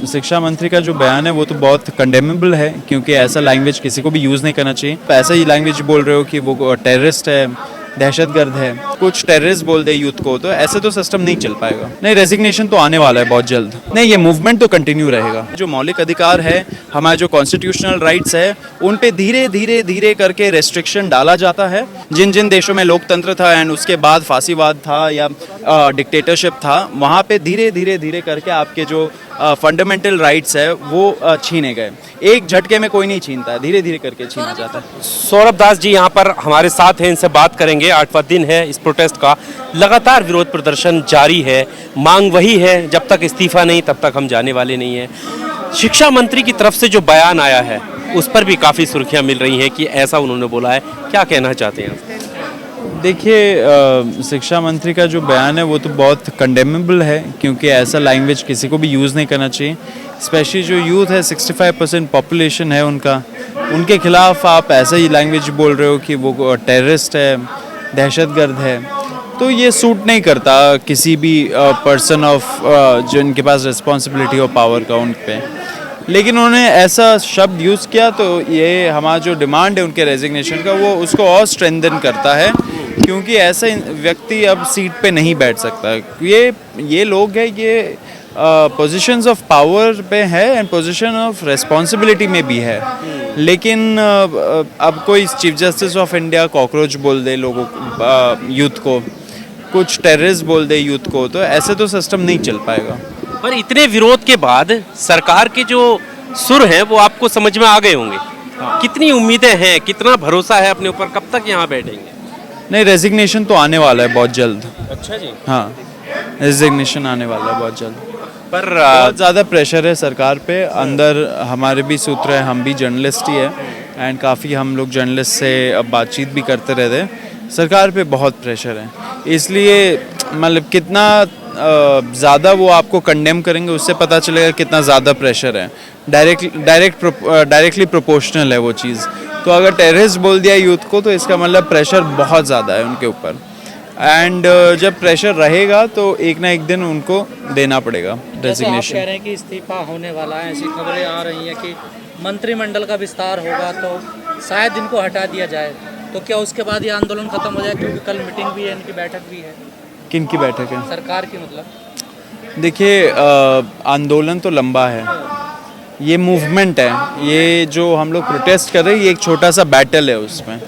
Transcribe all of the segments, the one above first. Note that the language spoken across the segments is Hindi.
शिक्षा मंत्री का जो बयान है वो तो बहुत कंडेमेबल है, क्योंकि ऐसा लैंग्वेज किसी को भी यूज़ नहीं करना चाहिए। ऐसा ही लैंग्वेज बोल रहे हो कि वो टेररिस्ट है, दहशतगर्द है, कुछ टेररिस्ट बोल दे यूथ को, तो ऐसे तो सिस्टम नहीं चल पाएगा। नहीं, रेजिग्नेशन तो आने वाला है बहुत जल्द। नहीं, ये मूवमेंट तो कंटिन्यू रहेगा। जो मौलिक अधिकार है, हमारे जो कॉन्स्टिट्यूशनल राइट्स है, उन पे धीरे धीरे धीरे करके रेस्ट्रिक्शन डाला जाता है। जिन जिन देशों में लोकतंत्र था एंड उसके बाद फांसीवाद था या डिक्टेटरशिप था, वहाँ पे धीरे धीरे धीरे करके आपके जो फंडामेंटल राइट्स है वो छीने गए। एक झटके में कोई नहीं छीनता है, धीरे धीरे करके छीना जाता है। सौरभ दास जी यहाँ पर हमारे साथ हैं, इनसे बात करेंगे। 8वां दिन है इस प्रोटेस्ट का, लगातार विरोध प्रदर्शन जारी है। मांग वही है, जब तक इस्तीफा नहीं तब तक हम जाने वाले नहीं हैं। शिक्षा मंत्री की तरफ से जो बयान आया है उस पर भी काफ़ी सुर्खियाँ मिल रही हैं कि ऐसा उन्होंने बोला है। क्या कहना चाहते हैं? देखिए, शिक्षा मंत्री का जो बयान है वो तो बहुत कंडेमेबल है, क्योंकि ऐसा लैंग्वेज किसी को भी यूज़ नहीं करना चाहिए। स्पेशली जो यूथ है, 65% पॉपुलेशन है उनका, उनके खिलाफ आप ऐसा ही लैंग्वेज बोल रहे हो कि वो टेररिस्ट है, दहशतगर्द है, तो ये सूट नहीं करता किसी भी पर्सन ऑफ जिनके पास रिस्पॉन्सिबिलिटी और पावर का उन पे। लेकिन उन्होंने ऐसा शब्द यूज़ किया तो ये हमारा जो डिमांड है उनके रेजिग्नेशन का, वो उसको और स्ट्रेंथन करता है, क्योंकि ऐसा व्यक्ति अब सीट पे नहीं बैठ सकता। ये लोग हैं, ये पोजीशंस ऑफ पावर पे है एंड पोजीशन ऑफ रिस्पॉन्सिबिलिटी में भी है। लेकिन अब कोई chief justice of India cockroach बोल दे लोगों यूथ को, कुछ टेररिस्ट बोल दे यूथ को, तो ऐसे तो सिस्टम नहीं चल पाएगा। पर इतने विरोध के बाद सरकार के जो सुर हैं वो आपको समझ में आ गए होंगे। कितनी उम्मीदें हैं, कितना भरोसा है अपने ऊपर, कब तक यहाँ बैठेंगे? नहीं, रेजिग्नेशन तो आने वाला है बहुत जल्द। अच्छा जी। हाँ, रेजिग्नेशन आने वाला है बहुत जल्द। पर बहुत ज़्यादा प्रेशर है सरकार पे। अंदर हमारे भी सूत्र है, हम भी जर्नलिस्ट ही है एंड काफ़ी हम लोग जर्नलिस्ट से अब बातचीत भी करते रहते हैं। सरकार पे बहुत प्रेशर है, इसलिए मतलब कितना ज़्यादा वो आपको कंडेम करेंगे उससे पता चलेगा कितना ज़्यादा प्रेशर है। डायरेक्टली प्रोपोर्शनल है वो चीज़। तो अगर टेररिस्ट बोल दिया यूथ को तो इसका मतलब प्रेशर बहुत ज़्यादा है उनके ऊपर। एंड जब प्रेशर रहेगा तो एक ना एक दिन उनको देना पड़ेगा रेजिग्नेशन। कह रहे हैं कि इस्तीफा होने वाला है, ऐसी खबरें आ रही हैं कि मंत्रिमंडल का विस्तार होगा तो शायद इनको हटा दिया जाए, तो क्या उसके बाद ये आंदोलन खत्म हो जाए? क्योंकि कल मीटिंग भी है, इनकी बैठक भी है। किन की बैठक है? सरकार की मतलब। देखिए, आंदोलन तो लंबा है, ये मूवमेंट है, ये जो हम लोग प्रोटेस्ट कर रहे हैं ये एक छोटा सा बैटल है। उसमें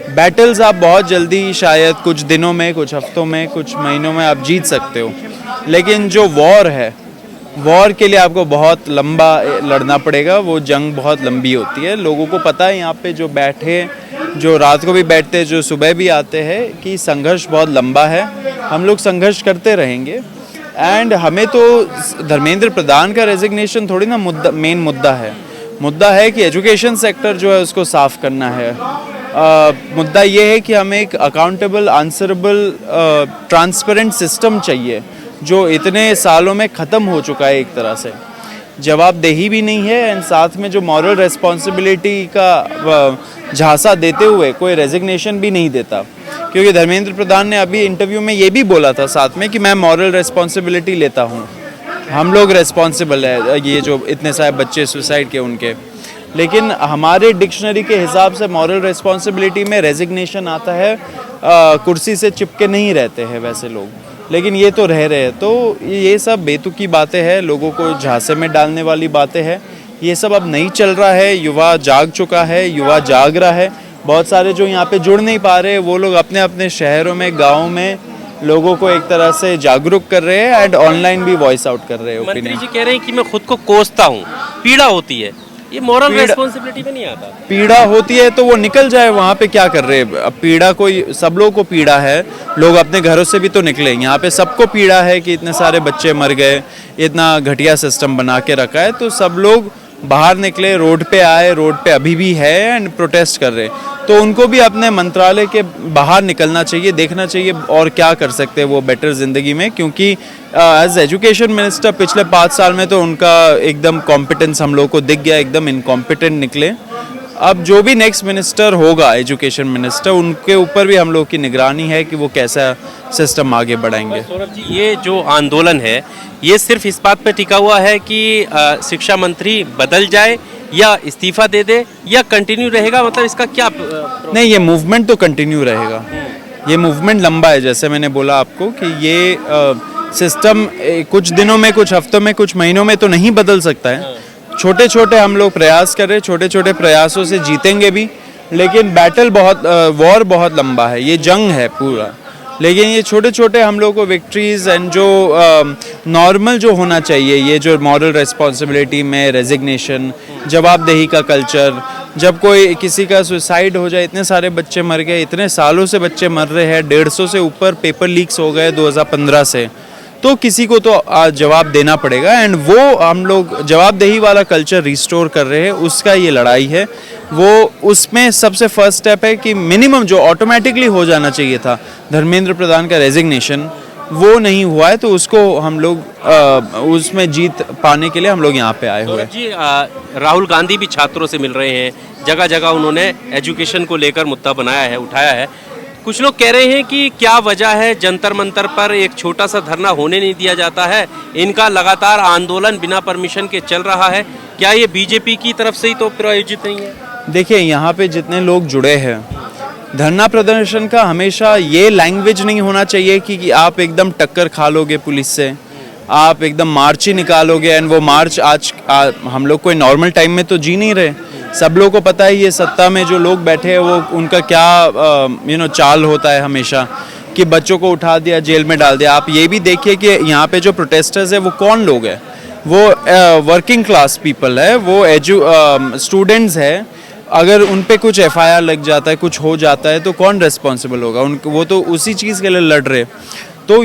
बैटल्स आप बहुत जल्दी, शायद कुछ दिनों में, कुछ हफ्तों में, कुछ महीनों में आप जीत सकते हो। लेकिन जो वॉर है, वॉर के लिए आपको बहुत लंबा लड़ना पड़ेगा। वो जंग बहुत लंबी होती है। लोगों को पता है, यहाँ पे जो बैठे, जो रात को भी बैठते हैं, जो सुबह भी आते हैं, कि संघर्ष बहुत लंबा है। हम लोग संघर्ष करते रहेंगे। एंड हमें तो धर्मेंद्र प्रधान का रेजिग्नेशन थोड़ी ना मेन मुद्दा है कि एजुकेशन सेक्टर जो है उसको साफ करना है। मुद्दा ये है कि हमें एक अकाउंटेबल, आंसरेबल, ट्रांसपेरेंट सिस्टम चाहिए जो इतने सालों में ख़त्म हो चुका है। एक तरह से जवाबदेही भी नहीं है एंड साथ में जो मॉरल रिस्पॉन्सिबिलिटी का झांसा देते हुए कोई रेजिग्नेशन भी नहीं देता। क्योंकि धर्मेंद्र प्रधान ने अभी इंटरव्यू में ये भी बोला था साथ में कि मैं मॉरल रिस्पॉन्सिबिलिटी लेता हूँ, हम लोग रिस्पॉन्सिबल है ये जो इतने सारे बच्चे सुसाइड के उनके। लेकिन हमारे डिक्शनरी के हिसाब से मॉरल रिस्पॉन्सिबिलिटी में रेजिग्नेशन आता है, कुर्सी से चिपके नहीं रहते हैं वैसे लोग, लेकिन ये तो रह रहे हैं। तो ये सब बेतुकी बातें हैं, लोगों को झांसे में डालने वाली बातें हैं। ये सब अब नहीं चल रहा है। युवा जाग चुका है, युवा जाग रहा है। बहुत सारे जो यहाँ पे जुड़ नहीं पा रहे, वो लोग अपने अपने शहरों में, गाँव में लोगों को एक तरह से जागरूक कर रहे हैं एंड ऑनलाइन भी वॉइस आउट कर रहे हैं। मंत्री जी कह रहे हैं कि मैं खुद को कोसता हूँ, पीड़ा होती है, ये मॉरल रिस्पॉन्सिबिलिटी में नहीं आता। पीड़ा होती है तो वो निकल जाए, वहाँ पे क्या कर रहे हैं? अब पीड़ा कोई, सब लोगों को पीड़ा है, लोग अपने घरों से भी तो निकले। यहाँ पे सबको पीड़ा है कि इतने सारे बच्चे मर गए, इतना घटिया सिस्टम बना के रखा है। तो सब लोग बाहर निकले, रोड पे आए, रोड पे अभी भी है एंड प्रोटेस्ट कर रहे हैं। तो उनको भी अपने मंत्रालय के बाहर निकलना चाहिए, देखना चाहिए और क्या कर सकते हैं वो बेटर ज़िंदगी में। क्योंकि एज एजुकेशन मिनिस्टर पिछले 5 साल में तो उनका एकदम कॉम्पिटेंस हम लोग को दिख गया, एकदम इनकॉम्पिटेंट निकले। अब जो भी नेक्स्ट मिनिस्टर होगा, एजुकेशन मिनिस्टर, उनके ऊपर भी हम लोग की निगरानी है कि वो कैसा सिस्टम आगे बढ़ाएंगे। सौरभ जी, ये जो आंदोलन है ये सिर्फ इस बात पे टिका हुआ है कि शिक्षा मंत्री बदल जाए या इस्तीफा दे दे या कंटिन्यू रहेगा, मतलब इसका क्या नहीं, ये मूवमेंट तो कंटिन्यू रहेगा। ये मूवमेंट लंबा है, जैसे मैंने बोला आपको कि ये सिस्टम कुछ दिनों में, कुछ हफ्तों में, कुछ महीनों में तो नहीं बदल सकता है। छोटे छोटे हम लोग प्रयास कर रहे हैं, छोटे छोटे प्रयासों से जीतेंगे भी, लेकिन बैटल वॉर बहुत लंबा है, ये जंग है पूरा। लेकिन ये छोटे छोटे हम लोग को विक्ट्रीज एंड जो नॉर्मल जो होना चाहिए, ये जो मॉरल रिस्पॉन्सिबिलिटी में रेजिग्नेशन, जवाबदेही का कल्चर, जब कोई किसी का सुसाइड हो जाए, इतने सारे बच्चे मर गए, इतने सालों से बच्चे मर रहे हैं, 150 से ऊपर पेपर लीक्स हो गए 2015 से, तो किसी को तो जवाब देना पड़ेगा। एंड वो हम लोग जवाबदेही वाला कल्चर रिस्टोर कर रहे हैं, उसका ये लड़ाई है। वो उसमें सबसे फर्स्ट स्टेप है कि मिनिमम जो ऑटोमेटिकली हो जाना चाहिए था, धर्मेंद्र प्रधान का रेजिग्नेशन, वो नहीं हुआ है, तो उसको हम लोग उसमें जीत पाने के लिए हम लोग यहाँ पे आए हुए हैं। जी, राहुल गांधी भी छात्रों से मिल रहे हैं, जगह जगह उन्होंने एजुकेशन को लेकर मुद्दा बनाया है, उठाया है। कुछ लोग कह रहे हैं कि क्या वजह है जंतर मंतर पर एक छोटा सा धरना होने नहीं दिया जाता है, इनका लगातार आंदोलन बिना परमिशन के चल रहा है, क्या ये बीजेपी की तरफ से ही तो प्रायोजित नहीं है? देखिए, यहाँ पे जितने लोग जुड़े हैं, धरना प्रदर्शन का हमेशा ये लैंग्वेज नहीं होना चाहिए कि आप एकदम टक्कर खा लोगे पुलिस से, आप एकदम मार्च ही निकालोगे। एंड वो मार्च हम लोग कोई नॉर्मल टाइम में तो जी नहीं रहे, सब लोगों को पता है ये सत्ता में जो लोग बैठे हैं वो उनका क्या चाल होता है हमेशा, कि बच्चों को उठा दिया, जेल में डाल दिया। आप ये भी देखिए कि यहाँ पे जो प्रोटेस्टर्स है वो कौन लोग हैं, वो वर्किंग क्लास पीपल है, वो स्टूडेंट्स है। अगर उन पे कुछ एफआईआर लग जाता है, कुछ हो जाता है, तो कौन रिस्पॉन्सिबल होगा? वो तो उसी चीज़ के लिए लड़ रहे। तो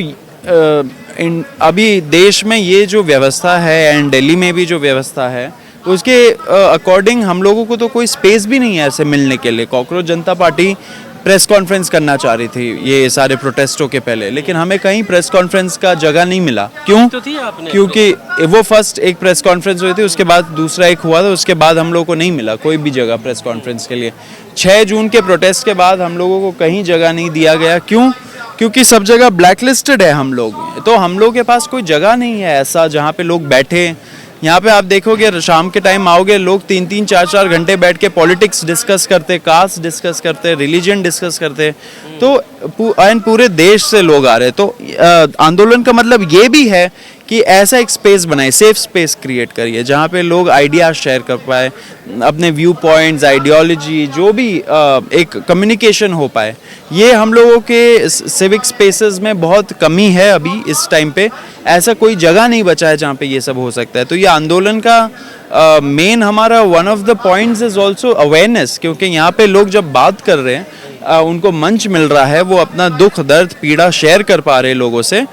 अभी देश में ये जो व्यवस्था है एंड दिल्ली में भी जो व्यवस्था है, उसके अकॉर्डिंग हम लोगों को तो कोई स्पेस भी नहीं है ऐसे मिलने के लिए। कॉकरोच जनता पार्टी प्रेस कॉन्फ्रेंस करना चाह रही थी ये सारे प्रोटेस्टों के पहले, लेकिन हमें कहीं प्रेस कॉन्फ्रेंस का जगह नहीं मिला। क्यों? तो थी आपने क्योंकि वो फर्स्ट एक प्रेस कॉन्फ्रेंस हुई थी, उसके बाद दूसरा एक हुआ था, उसके बाद हम लोग को नहीं मिला कोई भी जगह प्रेस कॉन्फ्रेंस के लिए। 6 जून के प्रोटेस्ट के बाद हम लोगों को कहीं जगह नहीं दिया गया। क्यों? क्योंकि सब जगह ब्लैक लिस्टेड है हम लोग, तो हम लोग के पास कोई जगह नहीं है ऐसा जहाँ पे लोग बैठे। यहाँ पे आप देखोगे शाम के टाइम आओगे, लोग 3-3, 4-4 घंटे बैठ के पॉलिटिक्स डिस्कस करते, कास्ट डिस्कस करते, रिलीजन डिस्कस करते, तो पूरे देश से लोग आ रहे। तो आंदोलन का मतलब ये भी है कि ऐसा एक स्पेस बनाए, सेफ स्पेस क्रिएट करिए जहाँ पे लोग आइडियाज शेयर कर पाए, अपने व्यू पॉइंट्स, आइडियोलॉजी, जो भी एक कम्युनिकेशन हो पाए। ये हम लोगों के सिविक स्पेसेस में बहुत कमी है अभी इस टाइम पे, ऐसा कोई जगह नहीं बचा है जहाँ पे ये सब हो सकता है। तो ये आंदोलन का मेन हमारा one of the points is also awareness, क्योंकि यहाँ पे लोग जब बात कर रहे हैं, उनको मंच मिल रहा है, वो अपना दुख दर्द पीड़ा शेयर कर पा रहे हैं लोगों से,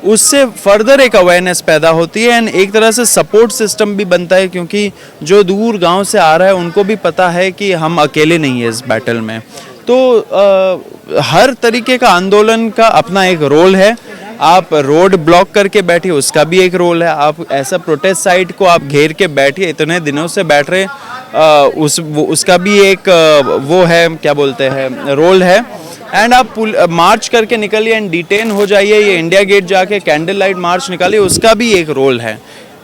उससे फर्दर एक अवेयरनेस पैदा होती है एंड एक तरह से सपोर्ट सिस्टम भी बनता है, क्योंकि जो दूर गांव से आ रहा है उनको भी पता है कि हम अकेले नहीं है इस बैटल में। तो हर तरीके का आंदोलन का अपना एक रोल है। आप रोड ब्लॉक करके बैठिए, उसका भी एक रोल है। आप ऐसा प्रोटेस्ट साइट को आप घेर के बैठिए, इतने दिनों से बैठ रहे, उसका भी एक वो है, क्या बोलते हैं, रोल है। एंड आप मार्च करके निकलिए एंड डिटेन हो जाइए, ये इंडिया गेट जाके कैंडल लाइट मार्च निकालिए, उसका भी एक रोल है।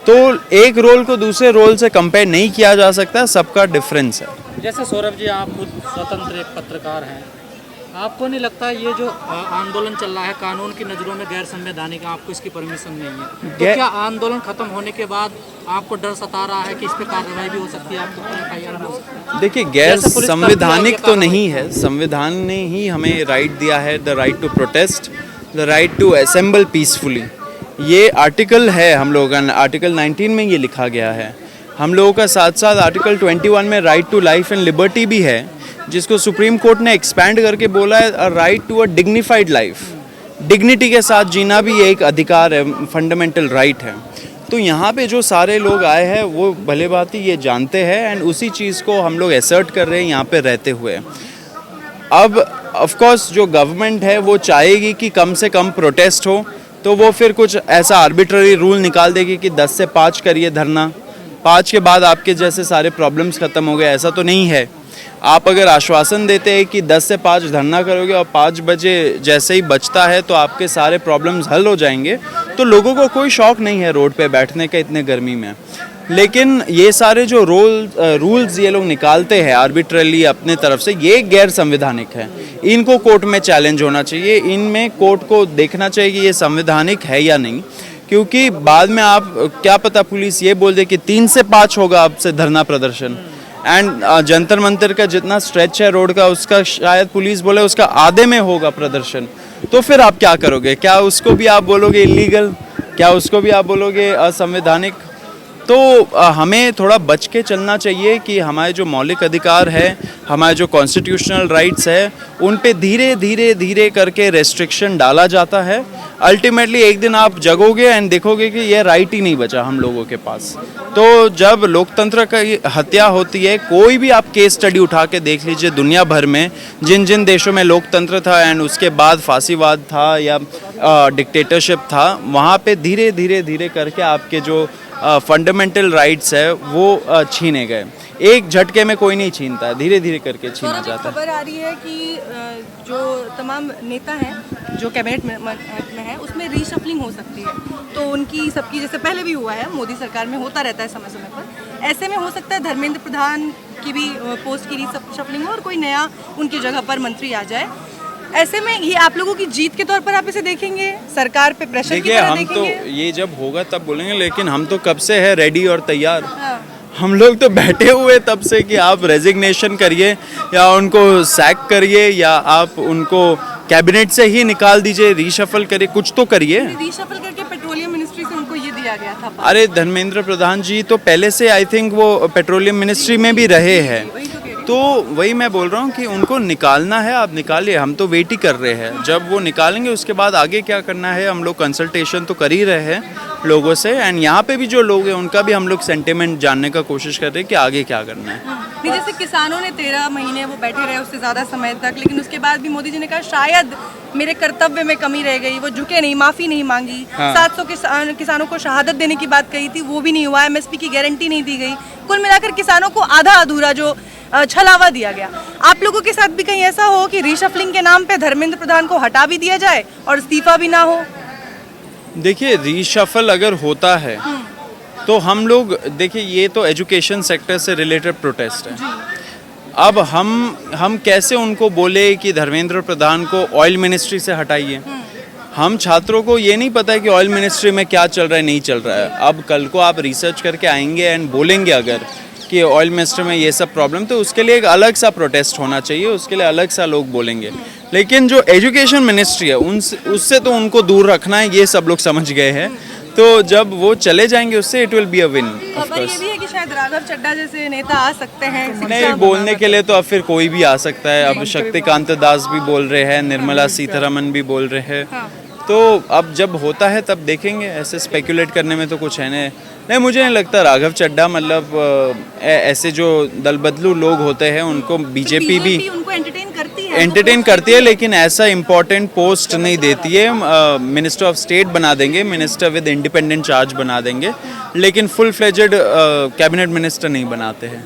तो एक रोल को दूसरे रोल से कंपेयर नहीं किया जा सकता, सबका डिफरेंस है। जैसे सौरभ जी, आप खुद स्वतंत्र एक पत्रकार हैं, आपको नहीं लगता ये जो आंदोलन चल रहा है कानून की नज़रों में गैर संवैधानिक, आपको इसकी परमिशन नहीं है, तो क्या आंदोलन खत्म होने के बाद आपको डर सता रहा है कि इस पे कार्रवाई भी हो सकती है, आपको एफआईआर भी हो सकती है? देखिए, गैर संवैधानिक तो नहीं है, संविधान ने ही हमें राइट दिया है, the right to protest, the right to assemble peacefully. ये आर्टिकल है हम लोगों का, आर्टिकल 19 में ये लिखा गया है हम लोगों का। साथ साथ आर्टिकल 21 में right to life and liberty भी है, जिसको सुप्रीम कोर्ट ने एक्सपैंड करके बोला है right to a dignified life. Dignity के साथ जीना भी एक अधिकार है, फंडामेंटल राइट है। तो यहाँ पे जो सारे लोग आए हैं वो भले बात ही ये जानते हैं एंड उसी चीज़ को हम लोग असर्ट कर रहे हैं यहाँ पे रहते हुए। अब ऑफ कोर्स जो गवर्नमेंट है वो चाहेगी कि कम से कम प्रोटेस्ट हो, तो वो फिर कुछ ऐसा आर्बिट्ररी रूल निकाल देगी कि 10 से 5 करिए धरना, 5 के बाद आपके जैसे सारे प्रॉब्लम्स ख़त्म हो गए, ऐसा तो नहीं है। आप अगर आश्वासन देते हैं कि 10 से 5 धरना करोगे और 5 बजे जैसे ही बचता है तो आपके सारे प्रॉब्लम्स हल हो जाएंगे, तो लोगों को कोई शौक नहीं है रोड पे बैठने का इतने गर्मी में। लेकिन ये सारे जो रूल्स ये लोग निकालते हैं आर्बिट्रली अपने तरफ से, ये गैर संवैधानिक है। इनको कोर्ट में चैलेंज होना चाहिए, इनमें कोर्ट को देखना चाहिए कि ये संवैधानिक है या नहीं, क्योंकि बाद में आप क्या पता पुलिस ये बोल दे कि 3 से 5 होगा आपसे धरना प्रदर्शन, एंड जंतर मंतर का जितना स्ट्रेच है रोड का उसका शायद पुलिस बोले उसका आधे में होगा प्रदर्शन, तो फिर आप क्या करोगे? क्या उसको भी आप बोलोगे इलीगल? क्या उसको भी आप बोलोगे असंवैधानिक? तो हमें थोड़ा बच के चलना चाहिए कि हमारे जो मौलिक अधिकार है, हमारे जो कॉन्स्टिट्यूशनल राइट्स है, उन पे धीरे धीरे धीरे करके रेस्ट्रिक्शन डाला जाता है। अल्टीमेटली एक दिन आप जगोगे एंड देखोगे कि ये राइट ही नहीं बचा हम लोगों के पास। तो जब लोकतंत्र की हत्या होती है, कोई भी आप केस स्टडी उठा के देख लीजिए दुनिया भर में, जिन जिन देशों में लोकतंत्र था एंड उसके बाद फांसीवाद था या डिक्टेटरशिप था, वहाँ पे धीरे धीरे धीरे करके आपके जो फंडामेंटल राइट्स है वो छीने गए। एक झटके में कोई नहीं छीनता है, धीरे धीरे करके छीना जाता है। खबर आ रही है कि जो तमाम नेता हैं जो कैबिनेट में है उसमें रीशफलिंग हो सकती है, तो उनकी सबकी जैसे पहले भी हुआ है, मोदी सरकार में होता रहता है समय समय पर, ऐसे में हो सकता है धर्मेंद्र प्रधान की भी पोस्ट की रीशफलिंग हो और कोई नया उनकी जगह पर मंत्री आ जाए। ऐसे में ये आप लोगों की जीत के तौर पर आप इसे देखेंगे, सरकार पे प्रेशर की तरह देखेंगे? हम तो ये जब होगा तब बोलेंगे, लेकिन हम तो कब से है रेडी और तैयार। हाँ। हम लोग तो बैठे हुए तब से कि आप रेजिग्नेशन करिए या उनको सैक करिए या आप उनको कैबिनेट से ही निकाल दीजिए, रीशफल करिए, कुछ तो करिए। रीशफल करके पेट्रोलियम मिनिस्ट्री से उनको ये दिया गया था। अरे धर्मेंद्र प्रधान जी तो पहले से आई थिंक वो पेट्रोलियम मिनिस्ट्री में भी रहे हैं, तो वही मैं बोल रहा हूँ कि उनको निकालना है, आप निकालिए, हम तो वेट ही कर रहे हैं। जब वो निकालेंगे उसके बाद आगे क्या करना है, हम लोग कंसल्टेशन तो कर ही रहे हैं लोगों से, एंड यहाँ पे भी जो लोग हैं उनका भी हम लोग सेंटिमेंट जानने का कोशिश कर रहे हैं कि आगे क्या करना है। नहीं, जैसे किसानों ने 13 महीने वो बैठे रहे उससे ज़्यादा समय तक, लेकिन उसके बाद भी मोदी जी ने कहा शायद मेरे कर्तव्य में कमी रह गई, वो झुके नहीं, माफ़ी नहीं मांगी। हाँ। 700 किसानों को शहादत देने की बात कही थी, वो भी नहीं हुआ। MSP की गारंटी नहीं दी गई। कुल मिलाकर किसानों को आधा अधूरा जो छलावा दिया गया। आप लोगों के साथ भी कहीं ऐसा हो कि रीशफलिंग के नाम पे धर्मेंद्र प्रधान को हटा भी दिया जाए और इस्तीफा भी ना हो? देखिए रीशफल अगर होता है तो हम लोग, देखिए ये तो एजुकेशन सेक्टर से रिलेटेड प्रोटेस्ट है। अब हम कैसे उनको बोले कि धर्मेंद्र प्रधान को ऑयल मिनिस्ट्री से हटाइए? हम छात्रों को ये नहीं पता है कि ऑयल मिनिस्ट्री में क्या चल रहा है, नहीं चल रहा है। अब कल को आप रिसर्च करके आएंगे एंड बोलेंगे अगर कि ऑयल मिनिस्ट्री में ये सब प्रॉब्लम, तो उसके लिए एक अलग सा प्रोटेस्ट होना चाहिए, उसके लिए अलग सा लोग बोलेंगे। लेकिन जो एजुकेशन मिनिस्ट्री है उससे तो उनको दूर रखना है, ये सब लोग समझ गए हैं। तो जब वो चले जाएंगे उससे it will be a win. खबर ये भी है कि शायद राघव चड्ढा जैसे नेता आ सकते हैं। नहीं, बोलने के लिए तो अब फिर कोई भी आ सकता है। अब शक्तिकांत दास भी बोल रहे हैं, निर्मला सीतारमन भी बोल रहे हैं। तो अब जब होता है तब देखेंगे, ऐसे स्पेकुलेट करने में तो कुछ है नहीं, मुझे नहीं लगता राघव चड्ढा मतलब ऐसे जो दल बदलू लोग होते हैं उनको बीजेपी भी उनको एंटरटेन करती है, लेकिन ऐसा इम्पोर्टेंट पोस्ट नहीं देती है। मिनिस्टर ऑफ स्टेट बना देंगे, मिनिस्टर विद इंडिपेंडेंट चार्ज बना देंगे, लेकिन फुल फ्लेजेड कैबिनेट मिनिस्टर नहीं बनाते हैं।